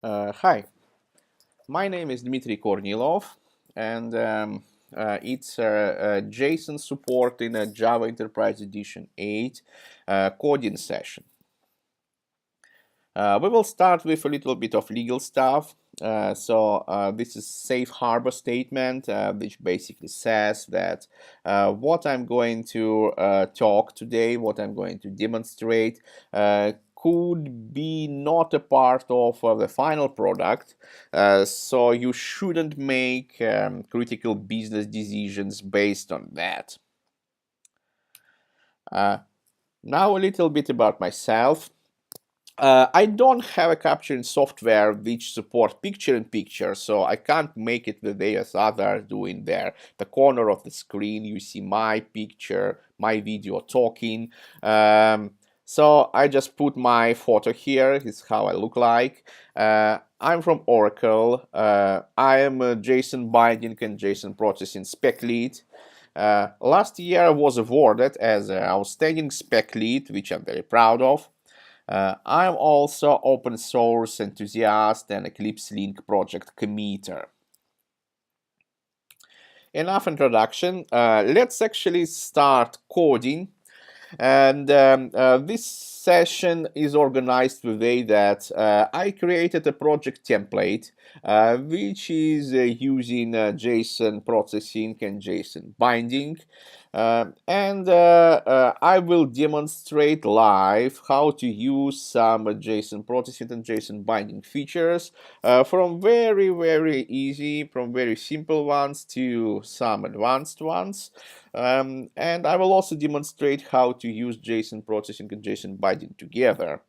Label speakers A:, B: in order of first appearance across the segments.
A: Hi, my name is Dmitry Kornilov, and it's JSON support in a Java Enterprise Edition 8 coding session. We will start with a little bit of legal stuff. This is safe harbor statement, which basically says that what I'm going to talk today, what I'm going to demonstrate, could be not a part of the final product, so you shouldn't make critical business decisions based on that. Now a little bit about myself. I don't have a capturing software which supports picture-in-picture, so I can't make it the way as others do in there. The corner of the screen, you see my picture, my video talking. So I just put my photo here. This is how I look like. I'm from Oracle. I am a JSON binding and JSON processing spec lead. Last year I was awarded as an outstanding spec lead, which I'm very proud of. I'm also open source enthusiast and Eclipse Link project committer. Enough introduction. Let's actually start coding. And this session is organized the way that I created a project template which is using JSON processing and JSON binding. I will demonstrate live how to use some JSON processing and JSON binding features from very easy, from very simple ones to some advanced ones. And I will also demonstrate how to use JSON processing and JSON binding together.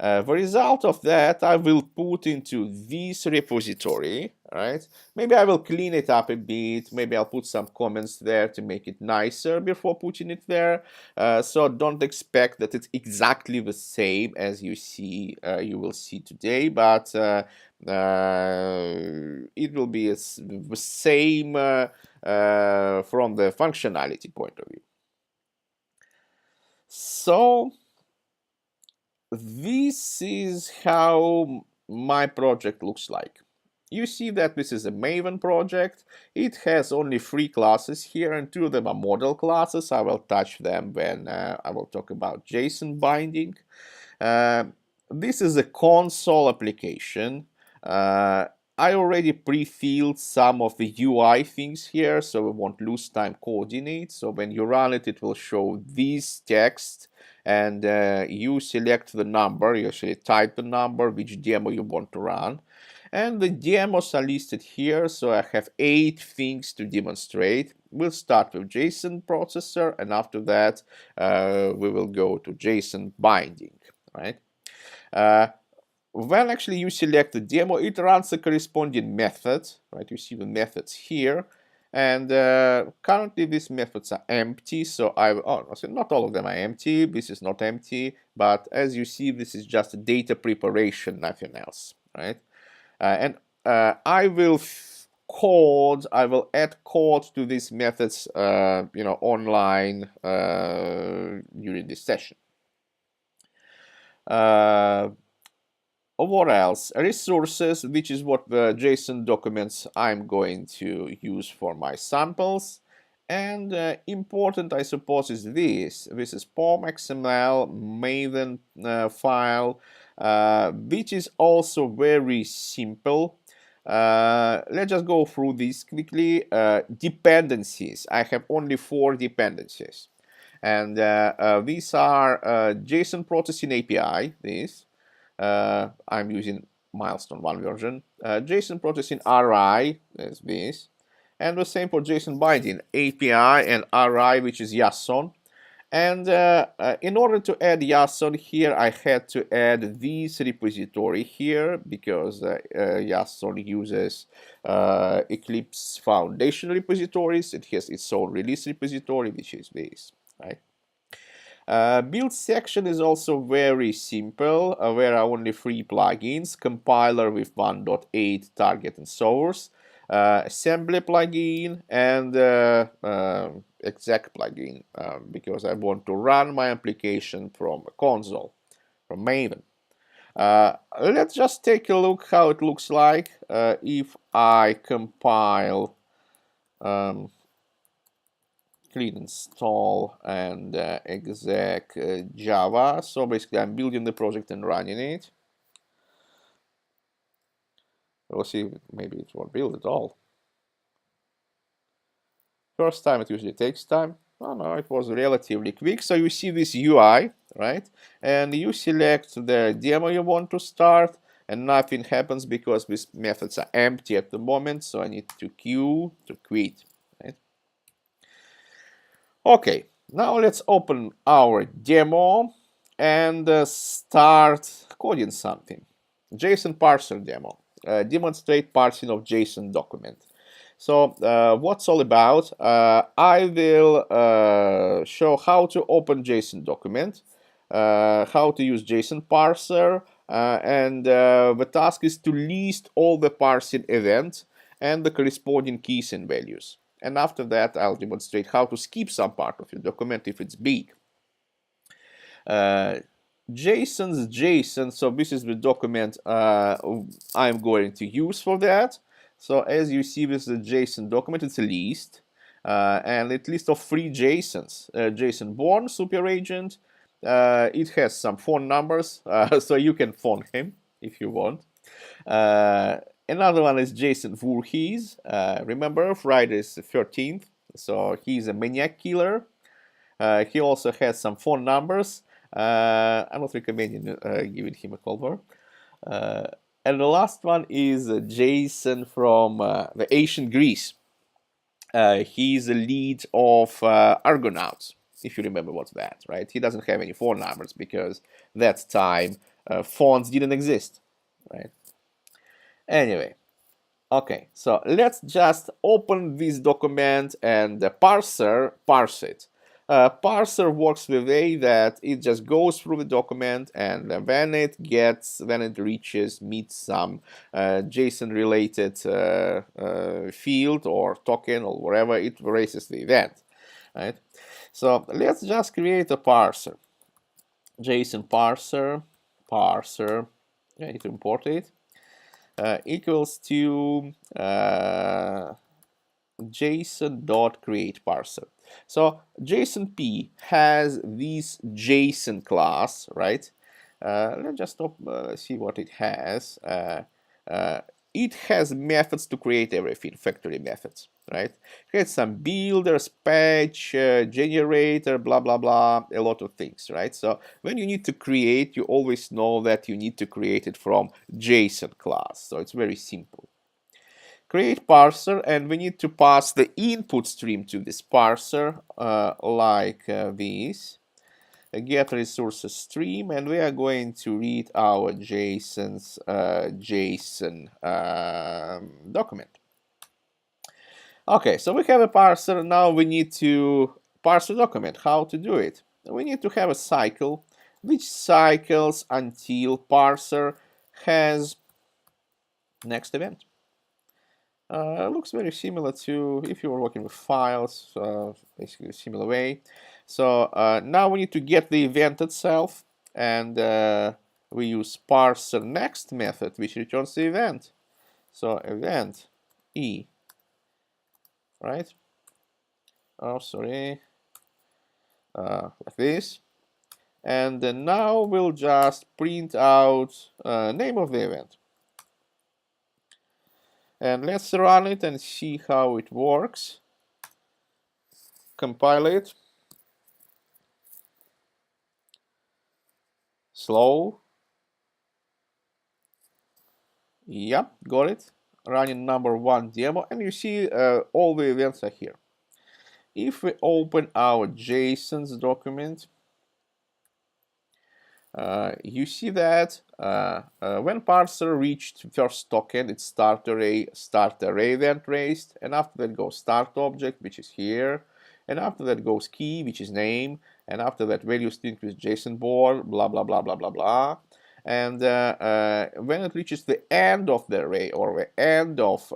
A: The result of that I will put into this repository, right? Maybe I will clean it up a bit, maybe I'll put some comments there to make it nicer before putting it there. So don't expect that it's exactly the same as you will see today, but it will be the same from the functionality point of view. So this is how my project looks like. You see that this is a Maven project. It has only 3 classes here, and 2 of them are model classes. I will touch them when I will talk about JSON binding. This is a console application. I already pre-filled some of the UI things here, so we won't lose time coding it. So when you run it, it will show this text, and you select the number, you actually type the number, which demo you want to run. And the demos are listed here, so I have 8 things to demonstrate. We'll start with JSON processor, and after that we will go to JSON binding, right? When actually you select the demo, it runs the corresponding method, right? You see the methods here, and currently these methods are empty, so not all of them are empty. This is not empty, but as you see, this is just a data preparation, nothing else, right? I will add code to these methods, online during this session. What else? Resources, which is what the JSON documents I'm going to use for my samples. And important, I suppose, is this. This is POM.xml Maven file, which is also very simple. Let's just go through this quickly. Dependencies. I have only 4 dependencies. And these are JSON processing API, this. I'm using Milestone 1 version. JSON processing RI is this. And the same for JSON binding, API and RI, which is Yasson. And in order to add Yasson here, I had to add this repository here because Yasson uses Eclipse Foundation repositories. It has its own release repository, which is this, right? Build section is also very simple. There are only 3 plugins: compiler with 1.8 target and source, assembly plugin, and exec plugin, because I want to run my application from a console, from Maven. Let's just take a look how it looks like if I compile clean install and exec Java. So basically I'm building the project and running it. We'll see, maybe it won't build at all. First time it usually takes time. Oh no, it was relatively quick. So you see this UI, right? And you select the demo you want to start, and nothing happens because these methods are empty at the moment. So I need to queue to quit, right? Okay, now let's open our demo and start coding something. JSON parser demo. Demonstrate parsing of JSON document. So what's all about? I will show how to open JSON document, how to use JSON parser, and the task is to list all the parsing events and the corresponding keys and values. And after that, I'll demonstrate how to skip some part of your document if it's big. JSON's JSON, so this is the document I'm going to use for that. So as you see, this is a JSON document. It's a list, and it's a list of 3 JSONs. JSON born super agent. It has some phone numbers, so you can phone him if you want. Another one is JSON Voorhees. Remember, Friday is the 13th, so he's a maniac killer. He also has some phone numbers. I'm not recommending giving him a call for. And the last one is Jason from the ancient Greece. He's the lead of Argonauts, if you remember what's that, right? He doesn't have any phone numbers because that time phones didn't exist, right? Anyway, okay, so let's just open this document and the parser parse it. Parser works the way that it just goes through the document, and when it meets some JSON related field or token or whatever, it erases the event, right? So let's just create a parser. JSON parser, I need to import it, equals to JSON.create parser. So JSON-P has this JSON class, right? Let's just see what it has. It has methods to create everything, factory methods, right? It has some builders, patch, generator, blah, blah, blah, a lot of things, right? So when you need to create, you always know that you need to create it from JSON class. So it's very simple. Create parser, and we need to pass the input stream to this parser, like this. Get resources stream, and we are going to read our JSON document. Okay, so we have a parser. Now we need to parse the document. How to do it? We need to have a cycle which cycles until parser has next event. Looks very similar to if you were working with files, basically a similar way. So now we need to get the event itself, and we use parser next method, which returns the event. So event e, right? Oh, sorry, like this. And now we'll just print out name of the event. And let's run it and see how it works. Compile it. Slow. Yep, got it. Running number 1 demo, and you see all the events are here. If we open our JSON's document, you see that when parser reached first token, it's start array event raised, and after that goes start object, which is here, and after that goes key, which is name, and after that value string with JSON born, blah blah blah blah blah blah. And when it reaches the end of the array or the end of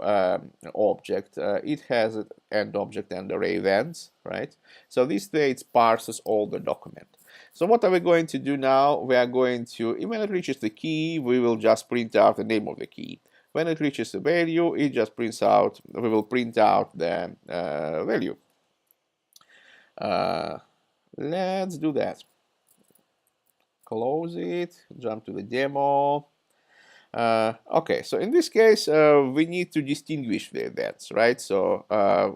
A: object, it has an end object and array events, right? So this way it parses all the document. So what are we going to do now? We are going to, when it reaches the key, we will just print out the name of the key. When it reaches the value, it just prints out, we will print out the value. Let's do that. Close it, jump to the demo. Okay, so in this case, we need to distinguish the events, right? So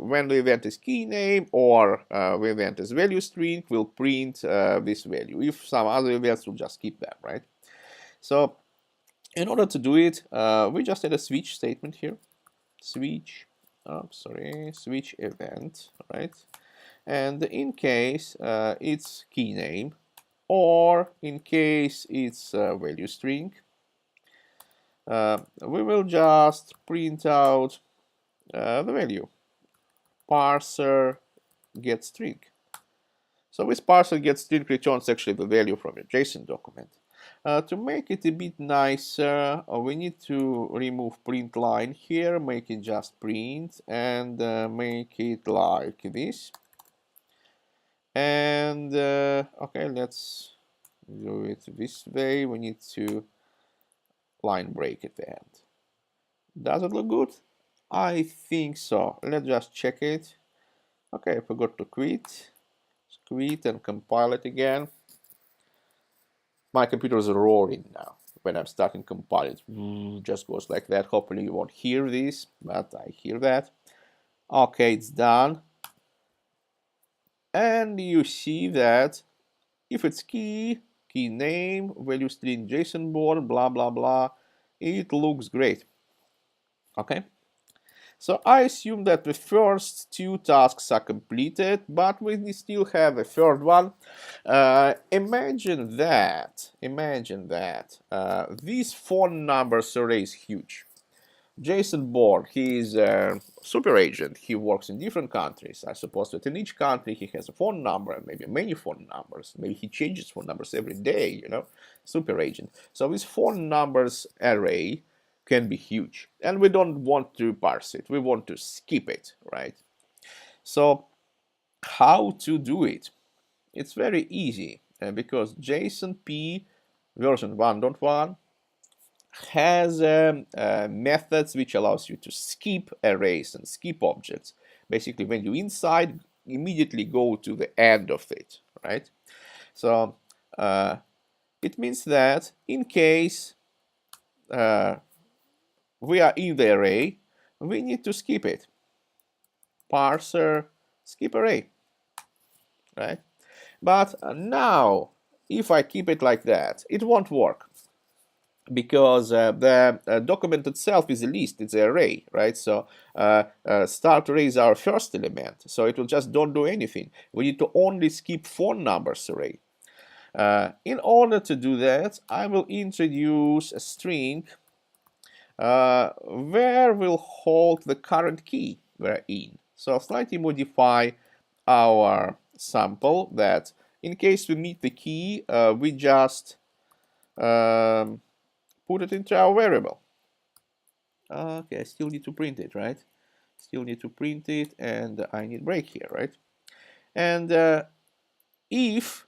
A: when the event is key name or the event is value string, we'll print this value. If some other events, we'll just keep them, right? So in order to do it, we just add a switch statement here. Switch, switch event, right? And in case it's key name, or in case it's value string, we will just print out the value. Parser get string. So this parser get string returns actually the value from your JSON document. To make it a bit nicer, we need to remove print line here, make it just print, and make it like this. And okay, let's do it this way. We need to line break at the end. Does it look good? I think so. Let's just check it. Okay, I forgot to quit. Quit and compile it again. My computer is roaring now. When I'm starting compiling, it just goes like that. Hopefully you won't hear this, but I hear that. Okay, it's done. And you see that if it's key name, value string JSON board, blah, blah, blah, it looks great. Okay. So I assume that the first two tasks are completed, but we still have a third one. Imagine that this phone numbers array is huge. Jason Bourne, he is a super agent. He works in different countries. I suppose that in each country he has a phone number, maybe many phone numbers. Maybe he changes phone numbers every day, you know, super agent. So this phone numbers array can be huge. And we don't want to parse it. We want to skip it, right? So how to do it? It's very easy because JSON-P version 1.1 has methods which allows you to skip arrays and skip objects. Basically, when you inside, immediately go to the end of it, right? So it means that in case we are in the array, we need to skip it. Parser skip array, right? But now, if I keep it like that, it won't work, because the document itself is a list, it's an array, right? So start array is our first element, so it will just don't do anything. We need to only skip phone numbers array. In order to do that, I will introduce a string where we'll hold the current key we're in. So I'll slightly modify our sample that in case we meet the key, we just put it into our variable. Okay, I still need to print it, right? Still need to print it, and I need break here, right? And if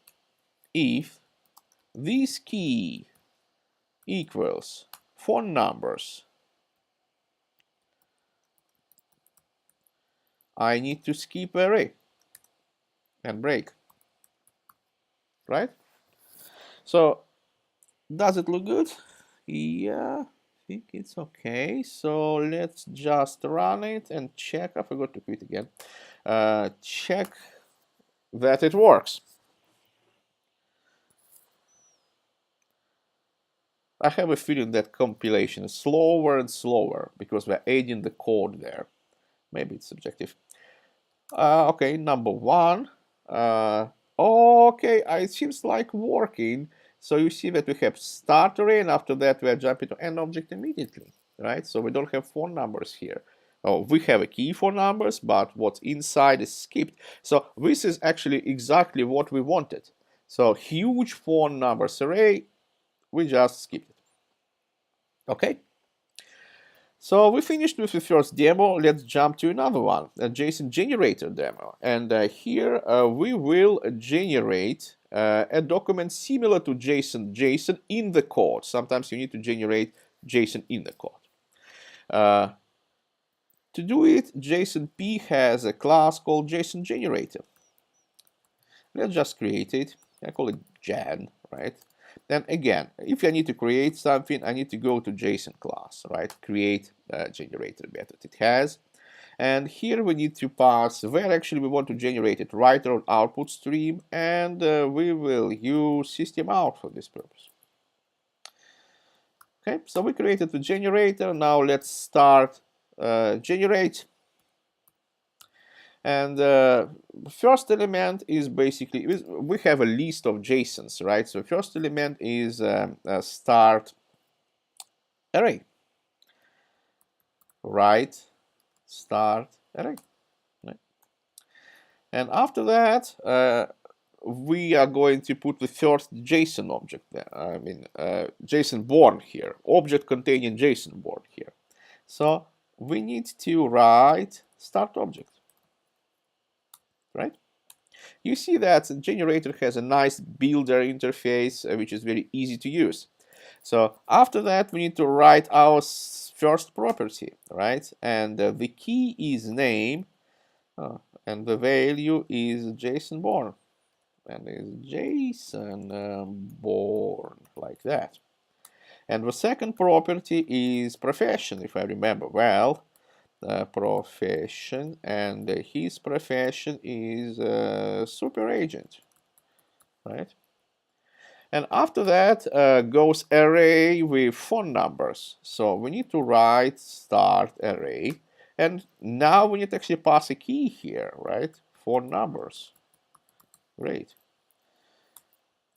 A: this key equals phone numbers, I need to skip array and break, right? So does it look good? Yeah, I think it's okay. So let's just run it and check. I forgot to quit again. Check that it works. I have a feeling that compilation is slower and slower because we're adding the code there. Maybe it's subjective. Okay, number one. Okay, it seems like working. So you see that we have start array, and after that we are jumping to end object immediately, right? So we don't have phone numbers here. Oh, we have a key for numbers, but what's inside is skipped. So this is actually exactly what we wanted. So huge phone numbers array, we just skipped it. Okay. So we finished with the first demo. Let's jump to another one, a JSON generator demo. And here we will generate a document similar to JSON in the code. Sometimes you need to generate JSON in the code. To do it, JSON-P has a class called JSON generator. Let's just create it. I call it Jan, right? Then again, if I need to create something, I need to go to JSON class, right? Create generator method it has. And here we need to pass where actually we want to generate it, writer or output stream, and we will use system out for this purpose. Okay, so we created the generator. Now let's start generate. And first element is basically, we have a list of JSONs, right? So first element is a start array, right? Start array. Right? And after that, we are going to put the first JSON object there. I mean, JSON born here, object containing JSON born here. So we need to write start object. Right? You see that the generator has a nice builder interface, which is very easy to use. So after that, we need to write our first property, right? And the key is name, and the value is JSON born, and is JSON born, like that. And the second property is profession, if I remember well. Profession, and his profession is super agent, right? And after that goes array with phone numbers. So we need to write start array, and now we need to actually pass a key here, right? Phone numbers. Great.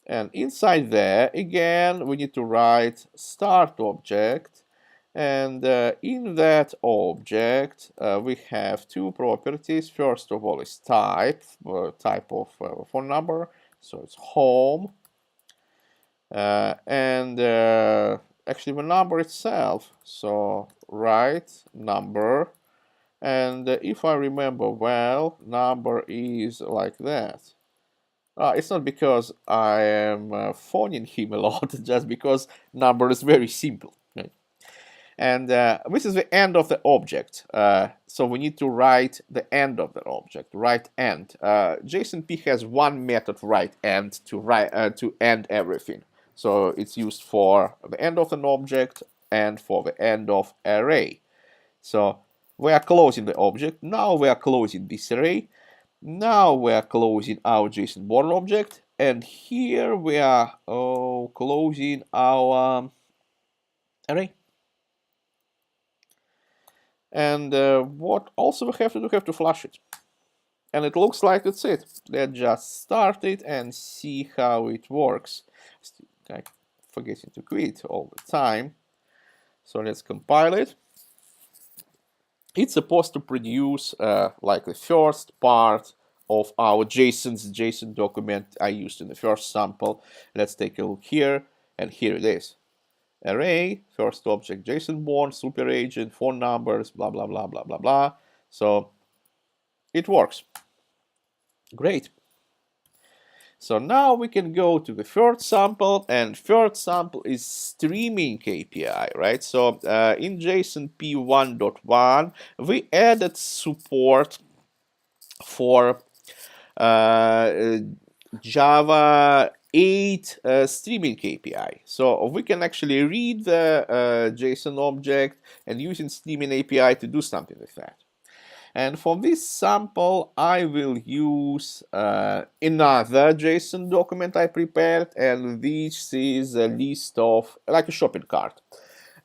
A: And inside there, again, we need to write start object. And in that object, we have two properties. First of all is type of phone number. So it's home. And actually the number itself. So write number. And if I remember well, number is like that. It's not because I am phoning him a lot, just because number is very simple. Right? And this is the end of the object. So we need to write the end of the object, write end. JSON-P has one method, write end, to end everything. So it's used for the end of an object and for the end of array. So we are closing the object. Now we are closing this array. Now we are closing our JSON born object. And here we are closing our array. And what also we have to do, we have to flush it. And it looks like that's it. Let's just start it and see how it works. I'm forgetting to quit all the time. So let's compile it. It's supposed to produce like the first part of our JSON document I used in the first sample. Let's take a look here, and here it is. Array, first object, JSON born, super agent, phone numbers, blah, blah, blah, blah, blah, blah. So it works. Great. So now we can go to the third sample, and third sample is streaming API, right? So in JSON-P 1.1, we added support for Java 8 streaming API. So we can actually read the JSON object and using streaming API to do something with that. And for this sample, I will use another JSON document I prepared, and this is a list of, like a shopping cart.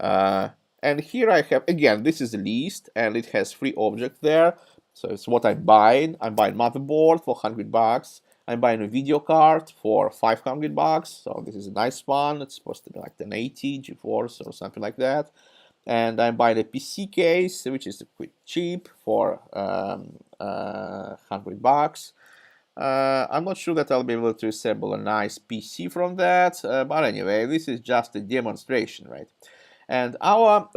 A: And here I have, again, this is a list, and it has 3 objects there. So it's what I'm buying. I'm buying motherboard for $100. I'm buying a video card for $500. So this is a nice one. It's supposed to be like 1080 GeForce or something like that. And I'm buying a PC case, which is quite cheap, for $100. I'm not sure that I'll be able to assemble a nice PC from that, but anyway, this is just a demonstration, right? And our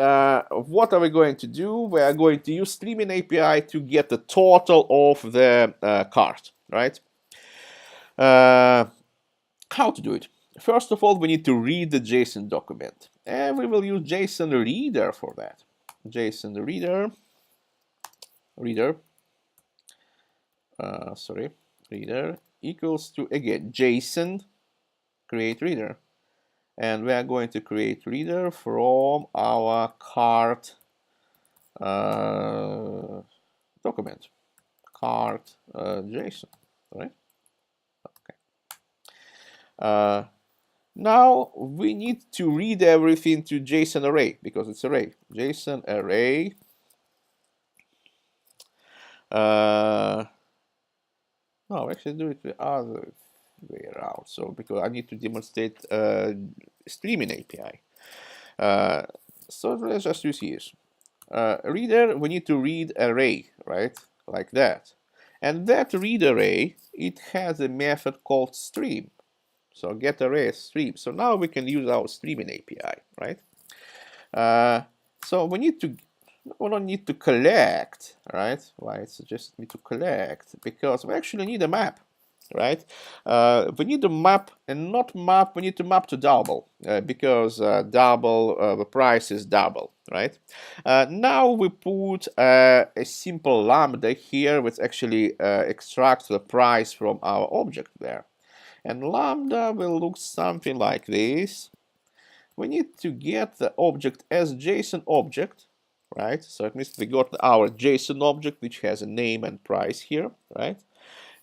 A: what are we going to do? We are going to use streaming API to get the total of the cart, right? How to do it? First of all, we need to read the JSON document, and we will use JSON reader for that. JSON reader, reader equals to, again, JSON create reader, and we are going to create reader from our cart document, cart JSON, right? Okay. Now we need to read everything to JSON array because it's array. JSON array. No, actually do it the other way around. So because I need to demonstrate streaming API. So let's just use here. Reader, we need to read array, right? Like that. And that read array, it has a method called stream. So get array stream. So now we can use our streaming API, right? So we don't need to collect, right? Why it's just need to collect? Because we actually need a map, right? We need a map and not map. We need to map to double because double the price is double, right? Now we put a simple lambda here, which actually extracts the price from our object there. And lambda will look something like this. We need to get the object as JSON object, right? So it means we got our JSON object, which has a name and price here, right?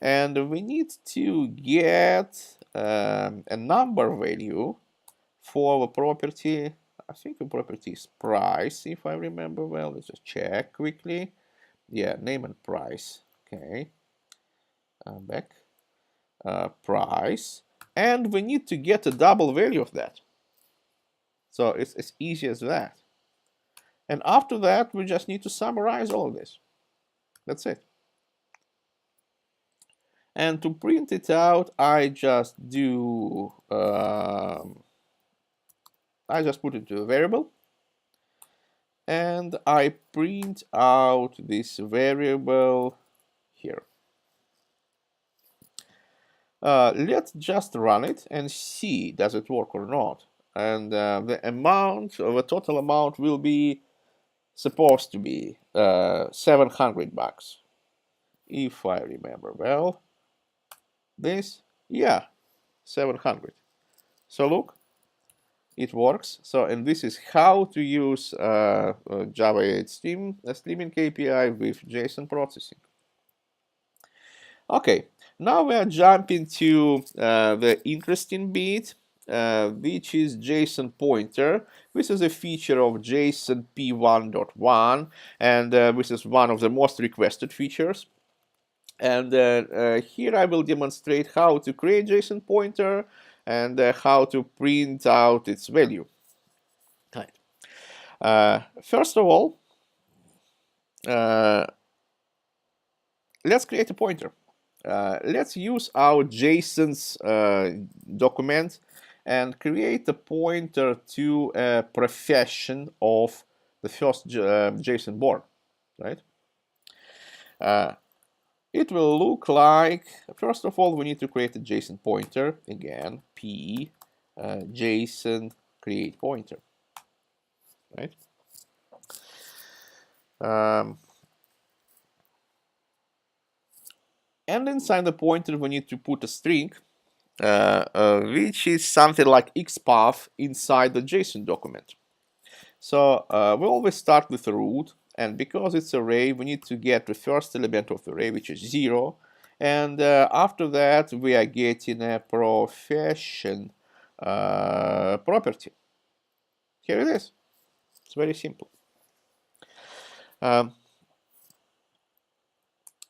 A: And we need to get a number value for the property. I think the property is price, if I remember well. Let's just check quickly. Yeah, name and price. Okay. Back. Price, and we need to get a double value of that. So it's as easy as that. And after that, we just need to summarize all of this. That's it. And to print it out, I just do, I just put it to a variable, and I print out this variable here. Let's just run it and see does it work or not. And the total amount will be supposed to be $700, if I remember well. This, yeah, 700. So look, it works. So, and this is how to use Java 8 streaming API with JSON processing. Okay, now we are jumping to the interesting bit, which is JSON pointer. This is a feature of JSON-P 1.1, and this is one of the most requested features. And here I will demonstrate how to create JSON pointer and how to print out its value. Right. First of all, let's create a pointer. Let's use our JSON's document and create a pointer to a profession of the first JSON born, right? It will look like, first of all, we need to create a JSON pointer. Again, P JSON create pointer, right? And inside the pointer, we need to put a string, which is something like XPath inside the JSON document. So we always start with the root, and because it's array, we need to get the first element of the array, which is 0. And after that, we are getting a profession property. Here it is. It's very simple.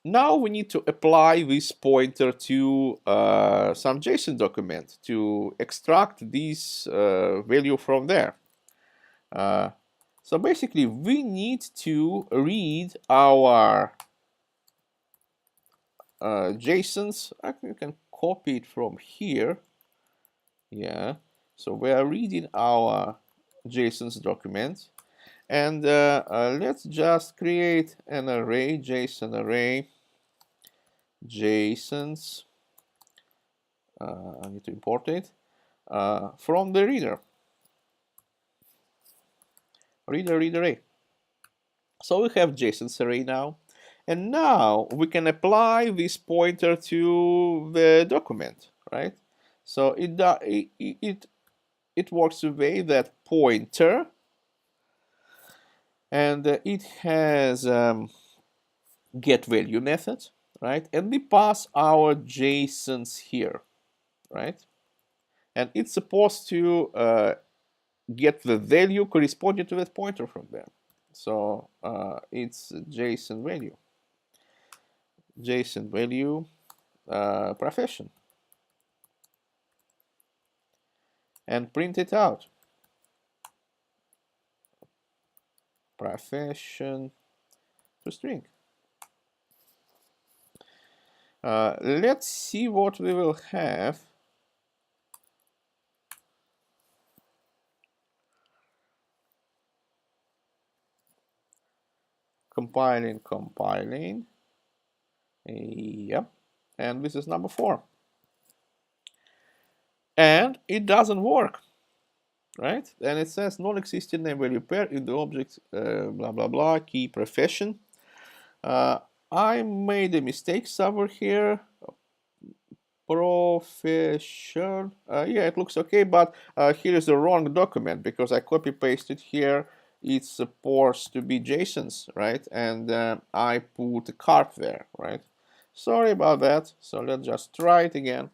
A: Now we need to apply this pointer to some JSON document to extract this value from there. So basically, we need to read our JSONs. You can copy it from here. Yeah. So we are reading our JSONs document. And let's just create an array, JSON array, JSONs I need to import it from the reader array. So we have JSON's array now, and now we can apply this pointer to the document, right? So it works the way that pointer, and it has get value method, right? And we pass our JSONs here, right? And it's supposed to get the value corresponding to that pointer from there. So it's JSON value profession, and print it out. Profession to string. Let's see what we will have. Compiling. Yep. And this is number 4. And it doesn't work, right? And it says non-existing name value pair in the object, blah, blah, blah, key profession. I made a mistake somewhere here. Profession. Yeah, it looks okay, but here is the wrong document because I copy-pasted here. It's supposed to be JSON's, right? And I put a card there, right? Sorry about that. So let's just try it again.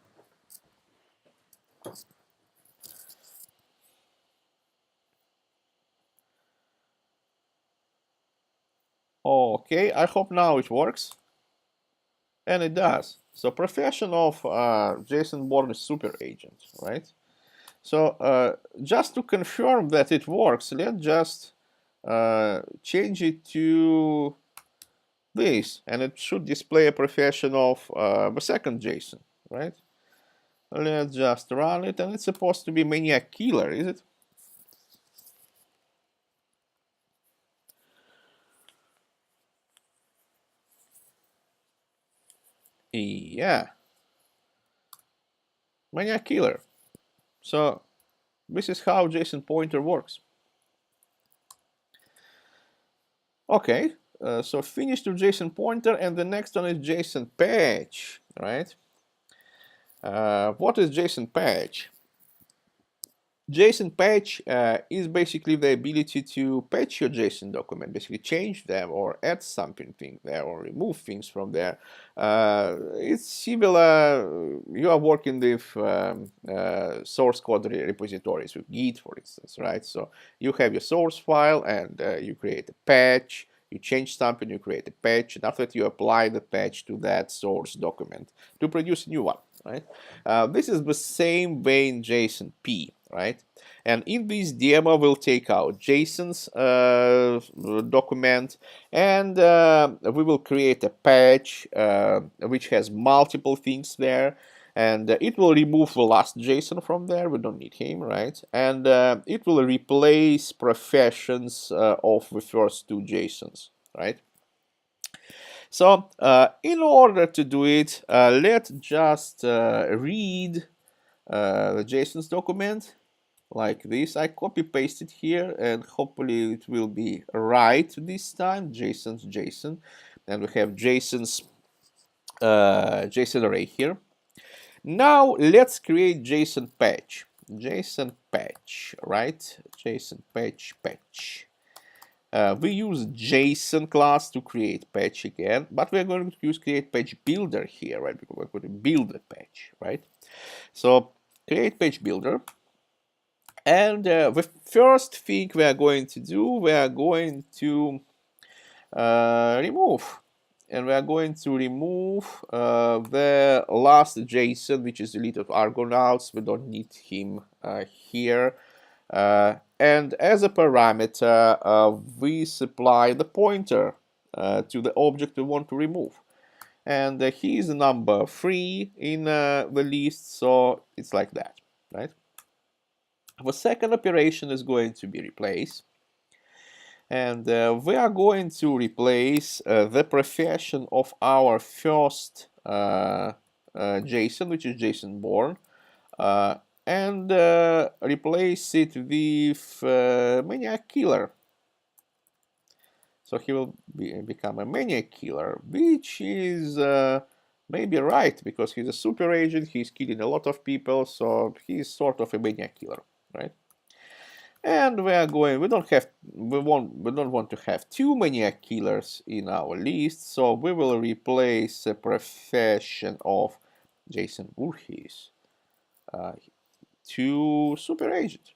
A: Okay, I hope now it works. And it does. So profession of JSON born is super agent, right? So just to confirm that it works, let's just change it to this, and it should display a profession of the second JSON, right? Let's just run it, and it's supposed to be maniac killer, is it? Yeah, maniac killer. So this is how JSON pointer works. Okay, so finish to JSON pointer, and the next one is JSON patch, right? What is JSON patch? JSON patch is basically the ability to patch your JSON document, basically change them or add something there or remove things from there. It's similar, you are working with source code repositories, with Git, for instance, right? So you have your source file and you create a patch, you change something, you create a patch, and after that you apply the patch to that source document to produce a new one, right? This is the same way in JSON-P, right? And in this demo, we'll take out JSON's document, and we will create a patch which has multiple things there, and it will remove the last JSON from there. We don't need him, right? And it will replace professions of the first 2 JSONs, right? So in order to do it, let's just read the JSON's document like this. I copy paste it here, and hopefully it will be right this time. JSON, and we have JSON's JSON array here. Now let's create JSON patch, right? JSON patch. We use JSON class to create patch again, but we're going to use create patch builder here, right? Because we're going to build the patch, right? So create patch builder, and the first thing we are going to do, we are going to remove, and we are going to remove the last JSON, which is deleted Argonauts. We don't need him here. And as a parameter, we supply the pointer to the object we want to remove. And he is number 3 in the list, so it's like that, right? The second operation is going to be replace. And we are going to replace the profession of our first JSON, which is JSON born, and replace it with maniac killer. So he will become a maniac killer, which is maybe right, because he's a super agent, he's killing a lot of people, so he's sort of a maniac killer, right? And we don't want to have too many killers in our list, so we will replace the profession of Jason Voorhees to super agent.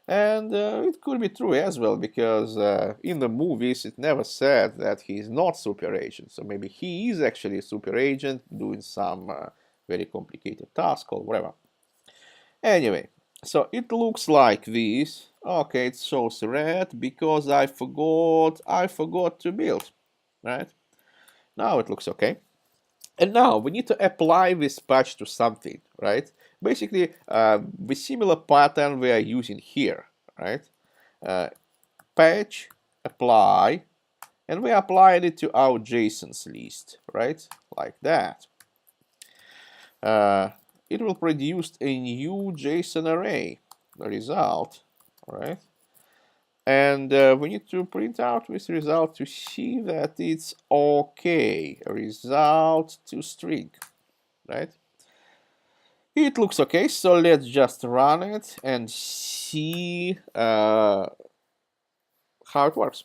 A: And it could be true as well, because in the movies it never said that he's not super agent, so maybe he is actually a super agent doing some very complicated task or whatever. Anyway, so it looks like this. Okay, it shows red because I forgot to build, right? Now it looks okay. And now we need to apply this patch to something, right? Basically, the similar pattern we are using here, right? Patch, apply, and we applied it to our JSONs list, right? Like that. It will produce a new JSON array, the result, right? And we need to print out this result to see that it's okay. Result to string, right? It looks okay, so let's just run it and see how it works.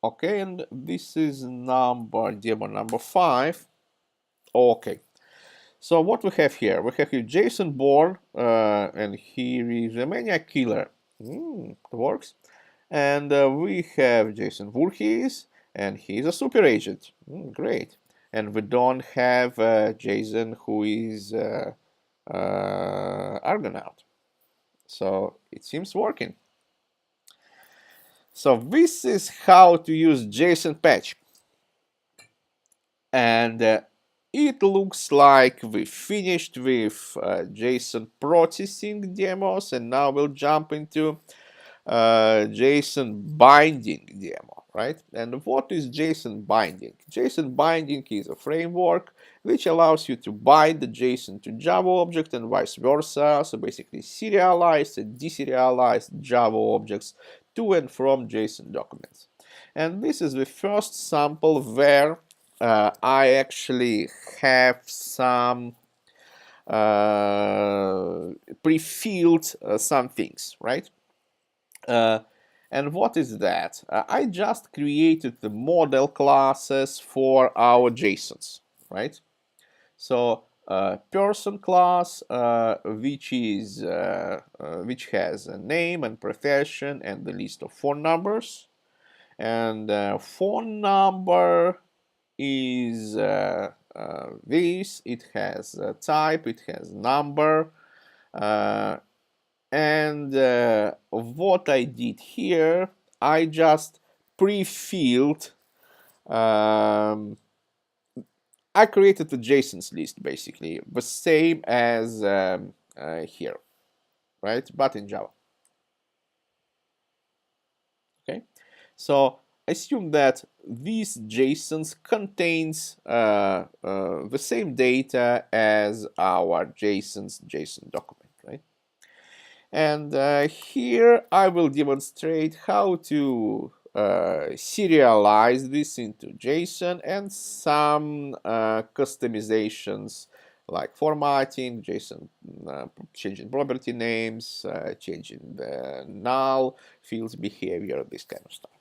A: Okay, and this is demo number 5. Okay, so what we have here? We have here Jason born, and here is a maniac killer. It works. And we have Jason Voorhees, and he's a super agent. Great. And we don't have Jason, who is Argonaut. So it seems working. So this is how to use JSON patch. And it looks like we finished with JSON processing demos, and now we'll jump into JSON binding demo, right? And what is JSON binding? JSON binding is a framework which allows you to bind the JSON to Java object and vice versa. So basically serialized and deserialized Java objects to and from JSON documents. And this is the first sample where I actually have some pre-filled some things, right? And what is that? I just created the model classes for our JSONs, right? So person class, which has a name and profession and the list of phone numbers, and phone number is this. It has a type, it has number. And what I did here, I just pre-filled, I created the JSONs list, basically, the same as here, right? But in Java. Okay, so assume that these JSONs contains the same data as our JSON document, right? And here I will demonstrate how to serialize this into JSON and some customizations like formatting, JSON, changing property names, changing the null fields behavior, this kind of stuff.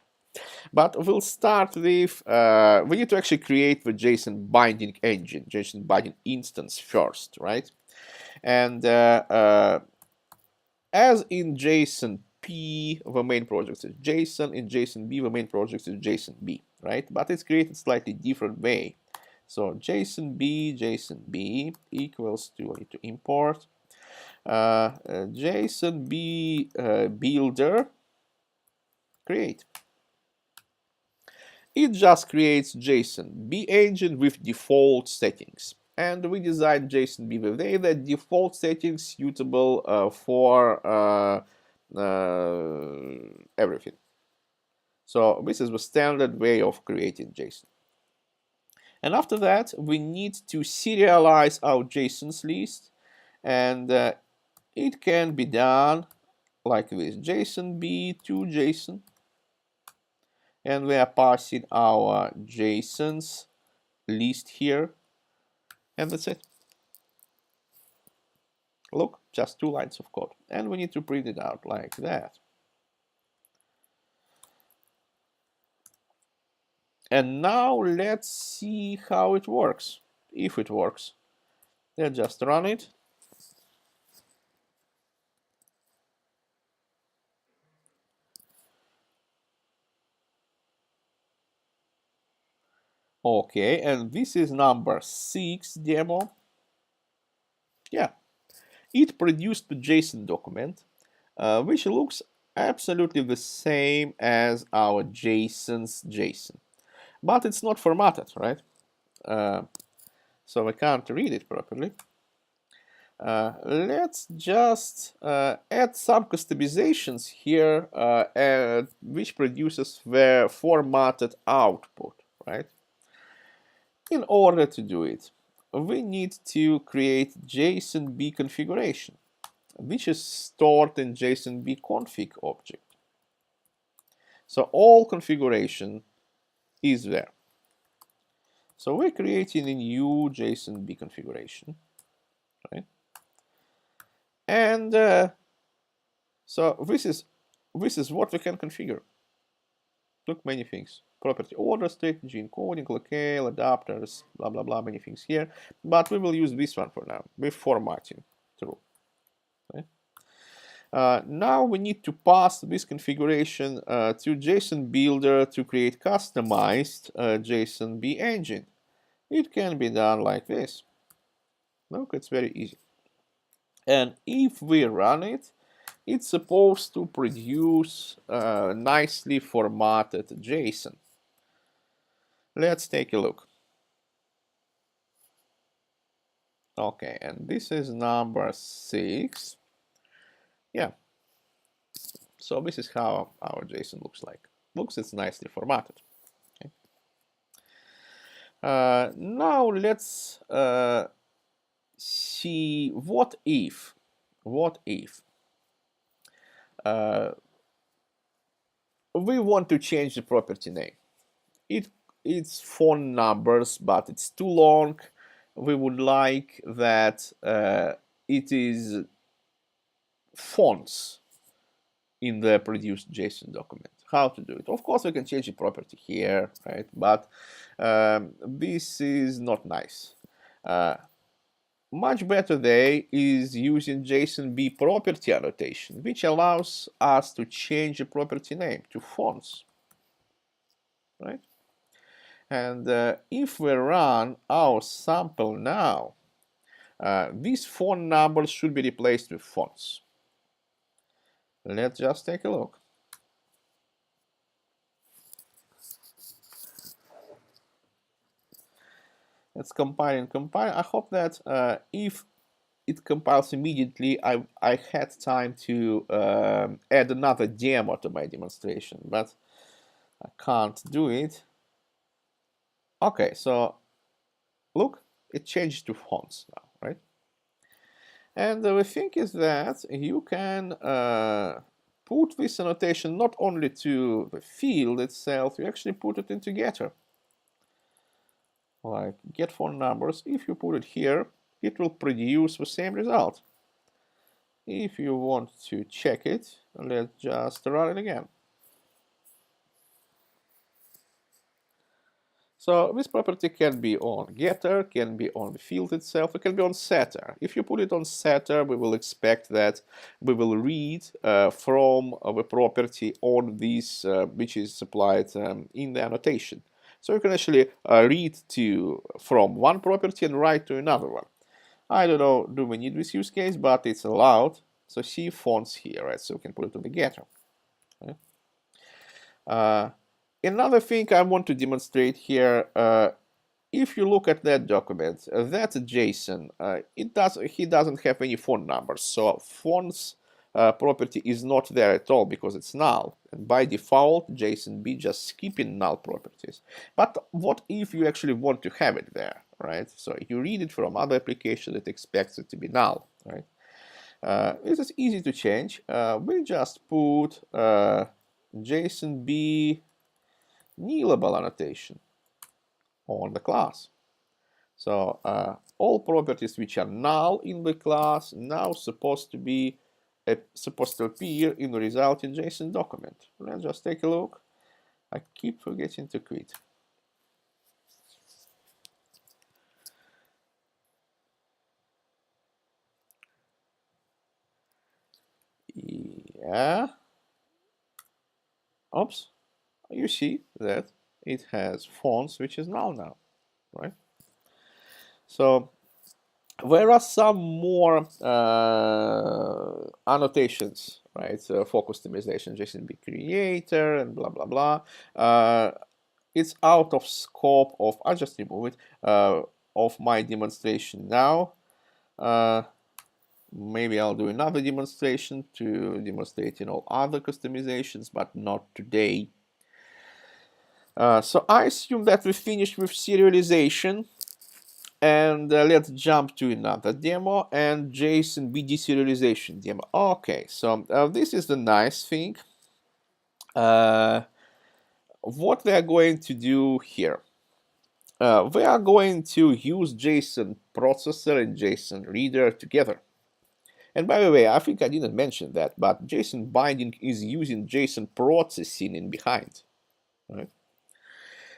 A: But we'll start with, we need to actually create the JSON binding engine, JSON binding instance first, right? And as in JSON-P, the main project is JSON. In JSON-B, the main project is JSON-B, right? But it's created slightly different way. So JSON-B equals to, I need to import JSON-B builder, create. It just creates JSON-B engine with default settings. And we designed JSON-B with the default settings suitable for everything. So this is the standard way of creating JSON. And after that, we need to serialize our JSONs list, and it can be done like this: JSON-B to JSON, and we are passing our JSONs list here, and that's it. Look, just 2 lines of code, and we need to print it out like that. And now let's see how it works, if it works. Let's just run it. Okay, and this is number 6 demo. Yeah, it produced the JSON document, which looks absolutely the same as our JSON's JSON. But it's not formatted, right? So I can't read it properly. Let's just add some customizations here, which produces the formatted output, right? In order to do it, we need to create JSON-B configuration, which is stored in JSON-B config object. So all configuration is there. So we're creating a new JSON-B configuration, right? And so this is what we can configure. Look, many things: property order, strategy, encoding, locale, adapters, blah blah blah, many things here. But we will use this one for now with formatting true. Okay? Now we need to pass this configuration to JSON Builder to create customized JSON-B engine. It can be done like this. Look, it's very easy. And if we run it, it's supposed to produce nicely formatted JSON. Let's take a look. Okay, and this is number 6. Yeah. So this is how our JSON looks like. Looks, it's nicely formatted. Okay. Now let's see what if we want to change the property name. It's phone numbers, but it's too long. We would like that it is fonts in the produced JSON document. How to do it? Of course, we can change the property here, right? But this is not nice. Much better way is using JSON-B property annotation, which allows us to change the property name to fonts, right? And if we run our sample now, these phone numbers should be replaced with fonts. Let's just take a look. Let's compile and compile. I hope that if it compiles immediately, I had time to add another demo to my demonstration, but I can't do it. Okay, so look, it changed to fonts now, right? And the thing is that you can put this annotation not only to the field itself, you actually put it into getter. Like get phone numbers, if you put it here, it will produce the same result. If you want to check it, let's just run it again. So this property can be on getter, can be on the field itself, it can be on setter. If you put it on setter, we will expect that we will read from the property on this, which is supplied in the annotation. So you can actually read from one property and write to another one. I don't know, do we need this use case, but it's allowed. So see fonts here, right? So we can put it on the getter. Okay. Another thing I want to demonstrate here, if you look at that document, that's a JSON. He doesn't have any phone numbers, so fonts property is not there at all because it's null. And by default, JSON-B just skipping null properties. But what if you actually want to have it there, right? So you read it from other application that expects it to be null, right? This is easy to change. We just put JSON-B nullable annotation on the class. So all properties which are null in the class now supposed to appear in the resulting JSON document. Let's just take a look. I keep forgetting to quit. Yeah. Oops. You see that it has fonts which is null now, right? So there are some more annotations, right? For customization, JSON-B creator and blah blah blah. It's out of scope of. I'll just remove it of my demonstration now. Maybe I'll do another demonstration to demonstrate all other customizations, but not today. So I assume that we finished with serialization. And let's jump to another demo and JSON-B deserialization demo. Okay, so this is the nice thing. What we are going to do here. We are going to use JSON processor and JSON reader together. And by the way, I think I didn't mention that, but JSON binding is using JSON processing in behind. Right?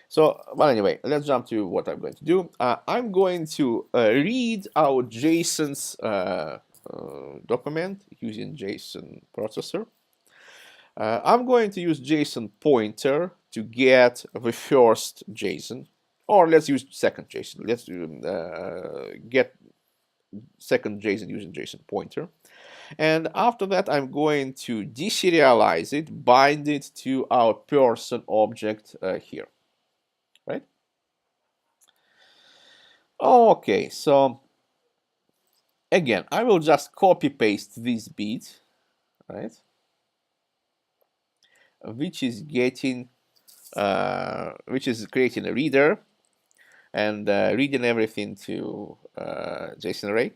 A: So, well, anyway, let's jump to what I'm going to do. I'm going to read our JSON's document using JSON processor. I'm going to use JSON pointer to get the first JSON, or let's use second JSON. Let's get second JSON using JSON pointer. And after that, I'm going to deserialize it, bind it to our person object here. Right? Okay, so again, I will just copy paste this bit, right? Which is getting, which is creating a reader and reading everything to JSON array.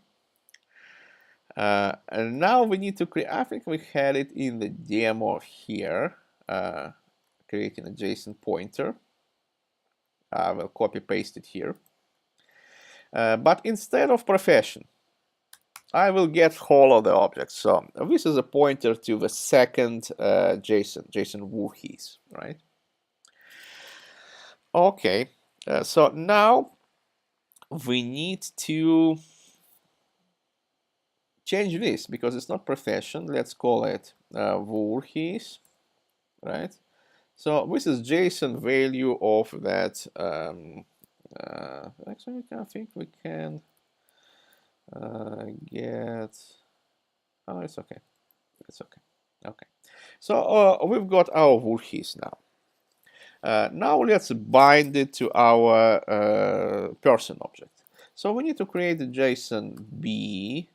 A: And now we need to create. I think we had it in the demo here, creating a JSON pointer. I will copy paste it here. But instead of profession, I will get whole of the object. So this is a pointer to the second JSON Voorhees, right? Okay, so now we need to change this because it's not profession. Let's call it Voorhees, right? So this is JSON value of that. Actually, I think we can get. Oh, it's okay. It's okay. Okay. So we've got our Voorhees now. Now let's bind it to our person object. So we need to create a JSON-B,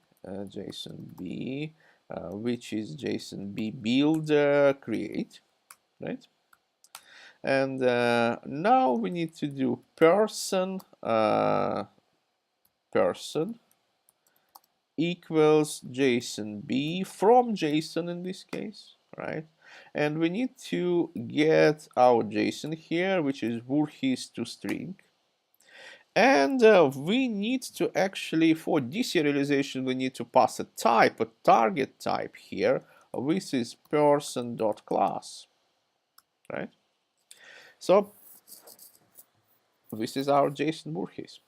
A: which is JSON-B builder create, right? And now we need to do person equals JSON-B from JSON in this case, right? And we need to get our JSON here, which is Voorhees to string. And we need to actually, for deserialization, we need to pass a type, a target type here. This is person.class, right? So this is our JSON Voorhees.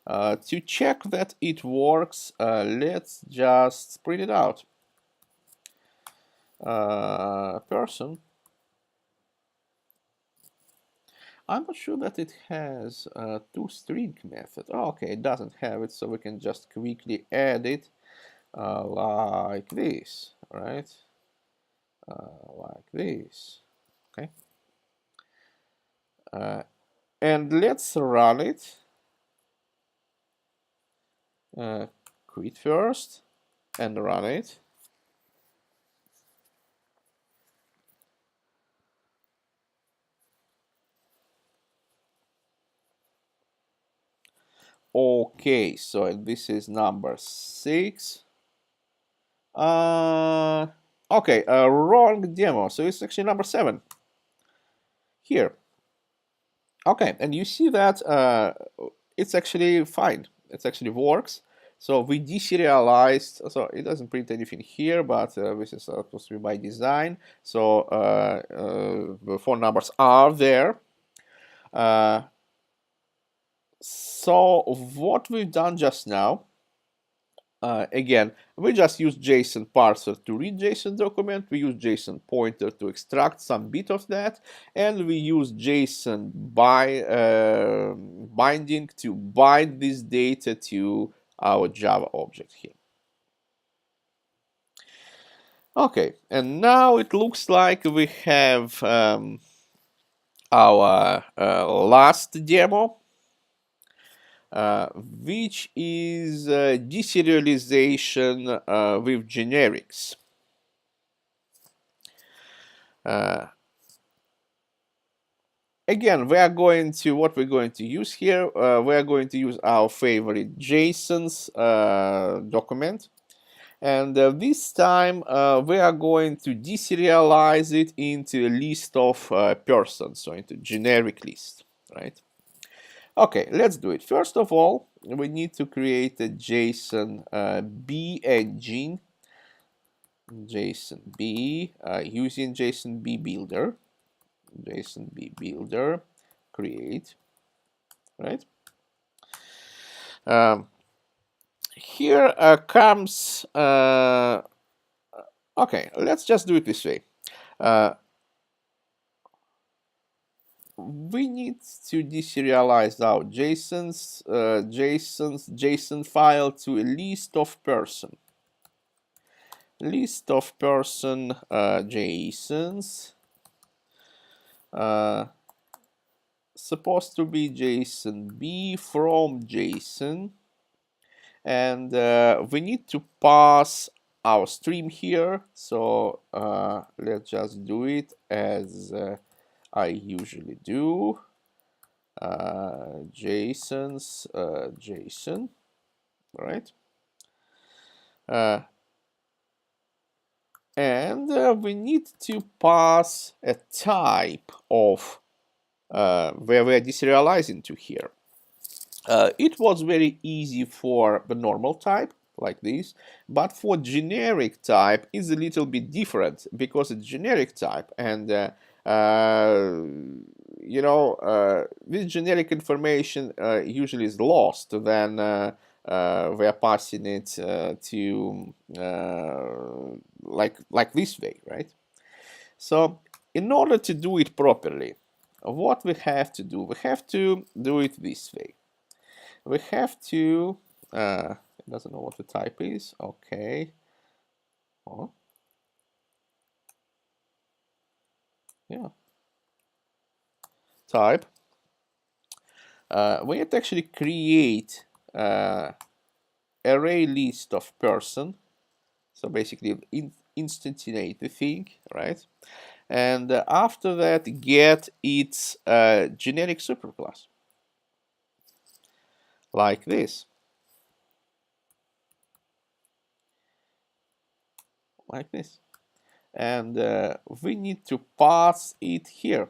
A: To check that it works, let's just print it out. Person. I'm not sure that it has a toString method. Oh, okay, it doesn't have it, so we can just quickly add it like this, right? Like this, okay? And let's run it. Quit first and run it. okay, so this is number 6. Okay, wrong demo. So it's actually number 7 here. Okay, and you see that it's actually fine. It actually works. So we deserialized, so it doesn't print anything here, but this is supposed to be by design. So the phone numbers are there. So what we've done just now, again, we just use JSON parser to read JSON document. We use JSON pointer to extract some bit of that, and we use JSON binding to bind this data to our Java object here. Okay, and now it looks like we have our last demo. Which is deserialization with generics. Again, what we're going to use here, we are going to use our favorite JSON's document. And this time we are going to deserialize it into a list of persons, so into generic list, right? Okay, let's do it. First of all, we need to create a JSON-B engine, JSON-B, using JSON-B builder, JSON-B builder, create, right? Here comes, okay, let's just do it this way. We need to deserialize our JSON file to a list of person. List of person JSONs. Supposed to be JSON-B from JSON. And we need to pass our stream here. So let's just do it as I usually do. JSONs, JSON, right? And we need to pass a type of where we're deserializing to here. It was very easy for the normal type, like this, but for generic type is a little bit different because it's generic type, and you know, this generic information usually is lost when we are passing it to like this way, right? So in order to do it properly, what we have to do it this way. We have to, it doesn't know what the type is, okay. Oh. Yeah. Type. We have to actually create array list of person. So basically instantiate the thing, right? And after that, get its generic superclass. Like this. Like this. And we need to pass it here.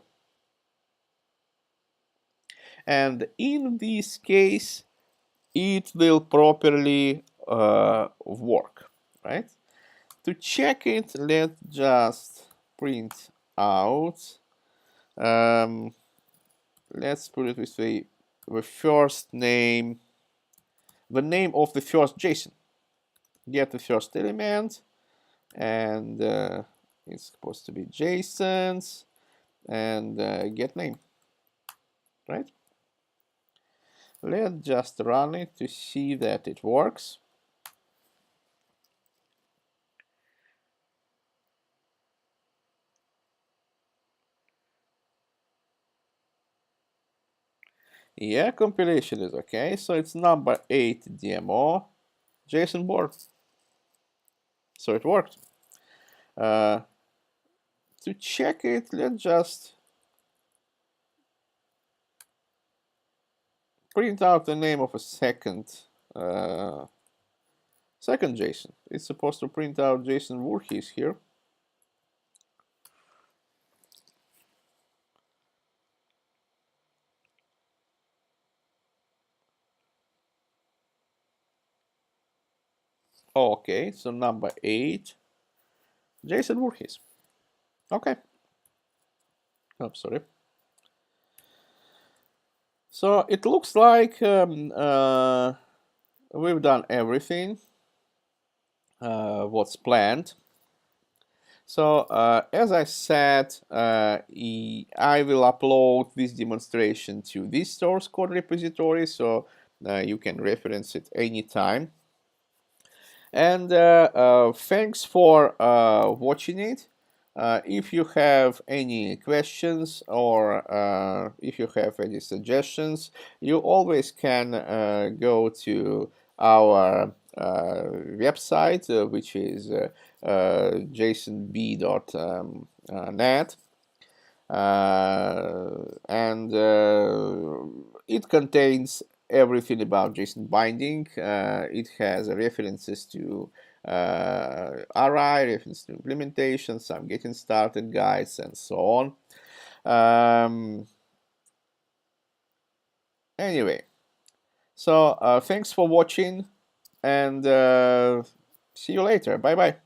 A: And in this case, it will properly work, right? To check it, let's just print out. Let's put it this way: the first name, the name of the first JSON. Get the first element, and it's supposed to be JSONs, and get name, right? Let's just run it to see that it works. Yeah, compilation is okay. So it's number 8 demo JSON board. So it worked. To check it, let's just print out the name of a second JSON. It's supposed to print out JSON Voorhees here. Okay, so number 8, JSON Voorhees. Okay. Oh, sorry. So it looks like we've done everything what's planned. So as I said, I will upload this demonstration to this source code repository, so you can reference it anytime. And thanks for watching it. If you have any questions or if you have any suggestions, you always can go to our website, which is JSON-B.net. And it contains everything about JSON binding. It has references to RI, reference to implementation, some getting started guides, and so on. Anyway, so thanks for watching, and see you later. Bye bye.